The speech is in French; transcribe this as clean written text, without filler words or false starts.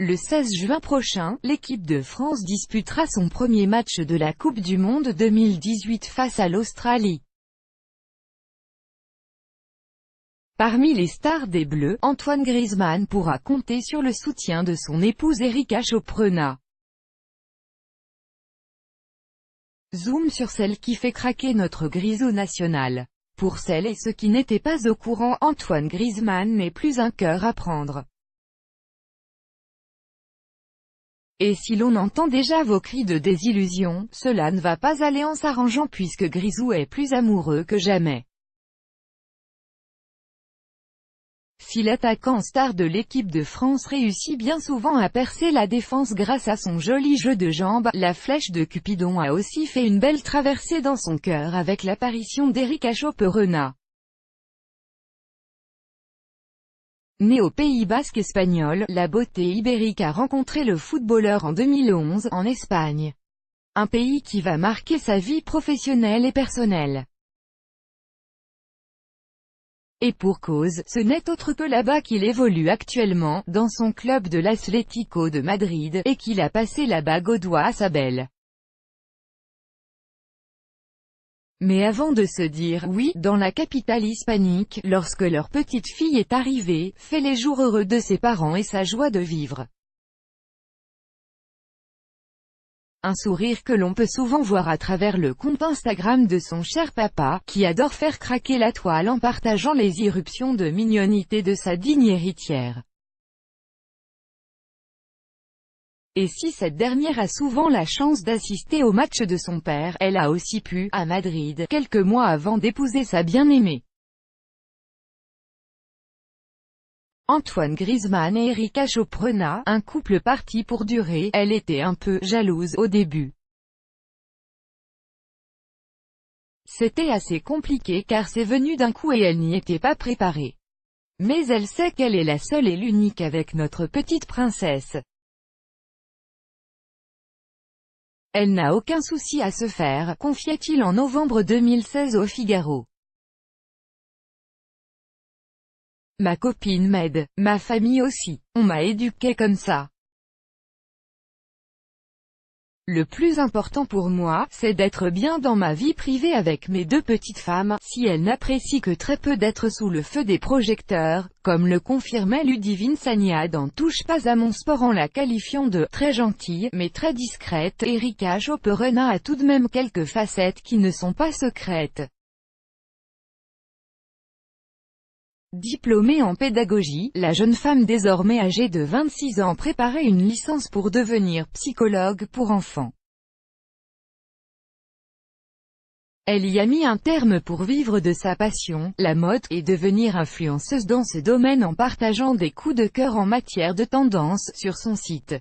Le 16 juin prochain, l'équipe de France disputera son premier match de la Coupe du Monde 2018 face à l'Australie. Parmi les stars des Bleus, Antoine Griezmann pourra compter sur le soutien de son épouse Erika Choprena. Zoom sur celle qui fait craquer notre grisou national. Pour celles et ceux qui n'étaient pas au courant, Antoine Griezmann n'est plus un cœur à prendre. Et si l'on entend déjà vos cris de désillusion, cela ne va pas aller en s'arrangeant puisque Grisou est plus amoureux que jamais. Si l'attaquant star de l'équipe de France réussit bien souvent à percer la défense grâce à son joli jeu de jambes, la flèche de Cupidon a aussi fait une belle traversée dans son cœur avec l'apparition d'Erika Choperena. Née au Pays basque espagnol, la beauté ibérique a rencontré le footballeur en 2011, en Espagne. Un pays qui va marquer sa vie professionnelle et personnelle. Et pour cause, ce n'est autre que là-bas qu'il évolue actuellement, dans son club de l'Atlético de Madrid, et qu'il a passé la bague au doigt à sa belle. Mais avant de se dire « oui » dans la capitale hispanique, lorsque leur petite fille est arrivée, fait les jours heureux de ses parents et sa joie de vivre. Un sourire que l'on peut souvent voir à travers le compte Instagram de son cher papa, qui adore faire craquer la toile en partageant les irruptions de mignonité de sa digne héritière. Et si cette dernière a souvent la chance d'assister au match de son père, elle a aussi pu, à Madrid, quelques mois avant d'épouser sa bien-aimée. Antoine Griezmann et Erika Choprena, un couple parti pour durer, elle était un peu jalouse au début. C'était assez compliqué car c'est venu d'un coup et elle n'y était pas préparée. Mais elle sait qu'elle est la seule et l'unique avec notre petite princesse. Elle n'a aucun souci à se faire, confiait-il en novembre 2016 au Figaro. Ma copine m'aide, ma famille aussi. On m'a éduquée comme ça. Le plus important pour moi, c'est d'être bien dans ma vie privée avec mes deux petites femmes, si elles n'apprécient que très peu d'être sous le feu des projecteurs, comme le confirmait Ludivine Sagna dans Touche pas à mon sport en la qualifiant de « très gentille, mais très discrète ». Erika Choperena a tout de même quelques facettes qui ne sont pas secrètes. Diplômée en pédagogie, la jeune femme désormais âgée de 26 ans préparait une licence pour devenir psychologue pour enfants. Elle y a mis un terme pour vivre de sa passion, la mode, et devenir influenceuse dans ce domaine en partageant des coups de cœur en matière de tendance sur son site.